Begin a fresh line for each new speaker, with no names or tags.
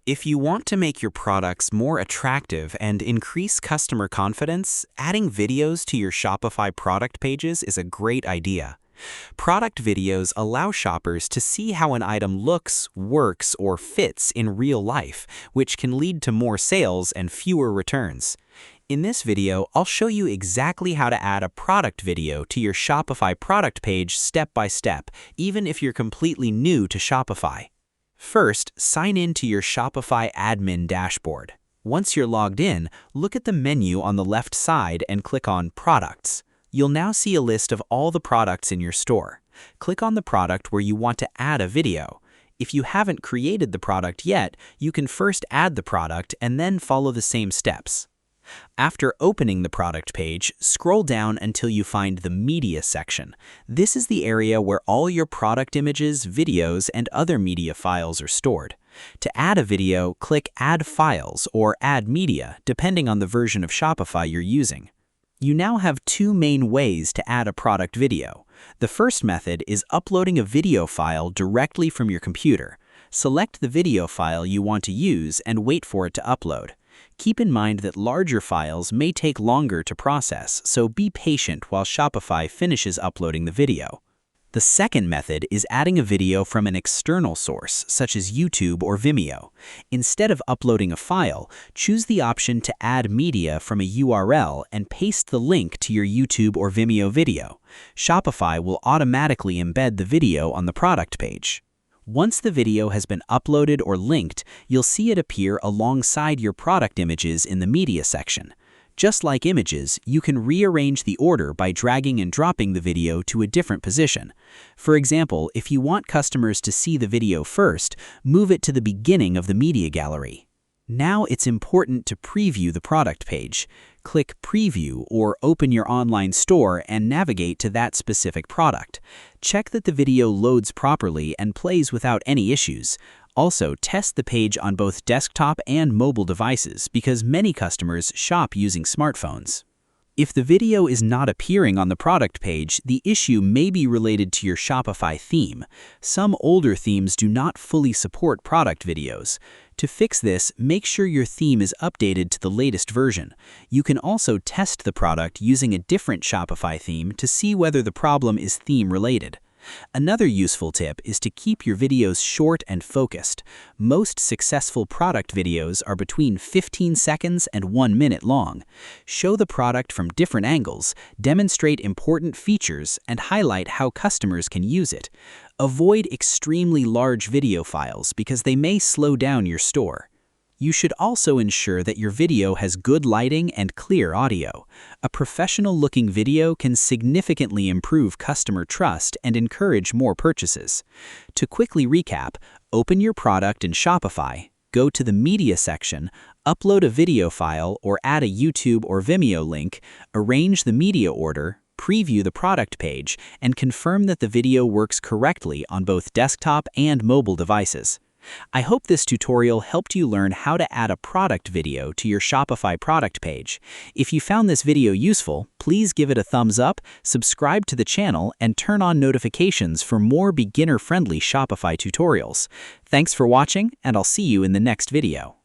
If you want to make your products more attractive and increase customer confidence, adding videos to your Shopify product pages is a great idea. Product videos allow shoppers to see how an item looks, works, or fits in real life, which can lead to more sales and fewer returns. In this video, I'll show you exactly how to add a product video to your Shopify product page step by step, even if you're completely new to Shopify. First, sign in to your Shopify admin dashboard. Once you're logged in, look at the menu on the left side and click on Products. You'll now see a list of all the products in your store. Click on the product where you want to add a video. If you haven't created the product yet, you can first add the product and then follow the same steps. After opening the product page, scroll down until you find the Media section. This is the area where all your product images, videos, and other media files are stored. To add a video, click Add Files or Add Media, depending on the version of Shopify you're using. You now have two main ways to add a product video. The first method is uploading a video file directly from your computer. Select the video file you want to use and wait for it to upload. Keep in mind that larger files may take longer to process, so be patient while Shopify finishes uploading the video. The second method is adding a video from an external source, such as YouTube or Vimeo. Instead of uploading a file, choose the option to add media from a URL and paste the link to your YouTube or Vimeo video. Shopify will automatically embed the video on the product page. Once the video has been uploaded or linked, you'll see it appear alongside your product images in the Media section. Just like images, you can rearrange the order by dragging and dropping the video to a different position. For example, if you want customers to see the video first, move it to the beginning of the media gallery. Now it's important to preview the product page. Click Preview or open your online store and navigate to that specific product. Check that the video loads properly and plays without any issues. Also, test the page on both desktop and mobile devices because many customers shop using smartphones. If the video is not appearing on the product page, the issue may be related to your Shopify theme. Some older themes do not fully support product videos. To fix this, make sure your theme is updated to the latest version. You can also test the product using a different Shopify theme to see whether the problem is theme related. Another useful tip is to keep your videos short and focused. Most successful product videos are between 15 seconds and 1 minute long. Show the product from different angles, demonstrate important features, and highlight how customers can use it. Avoid extremely large video files because they may slow down your store. You should also ensure that your video has good lighting and clear audio. A professional-looking video can significantly improve customer trust and encourage more purchases. To quickly recap, open your product in Shopify, go to the Media section, upload a video file or add a YouTube or Vimeo link, arrange the media order, preview the product page, and confirm that the video works correctly on both desktop and mobile devices. I hope this tutorial helped you learn how to add a product video to your Shopify product page. If you found this video useful, please give it a thumbs up, subscribe to the channel, and turn on notifications for more beginner-friendly Shopify tutorials. Thanks for watching, and I'll see you in the next video.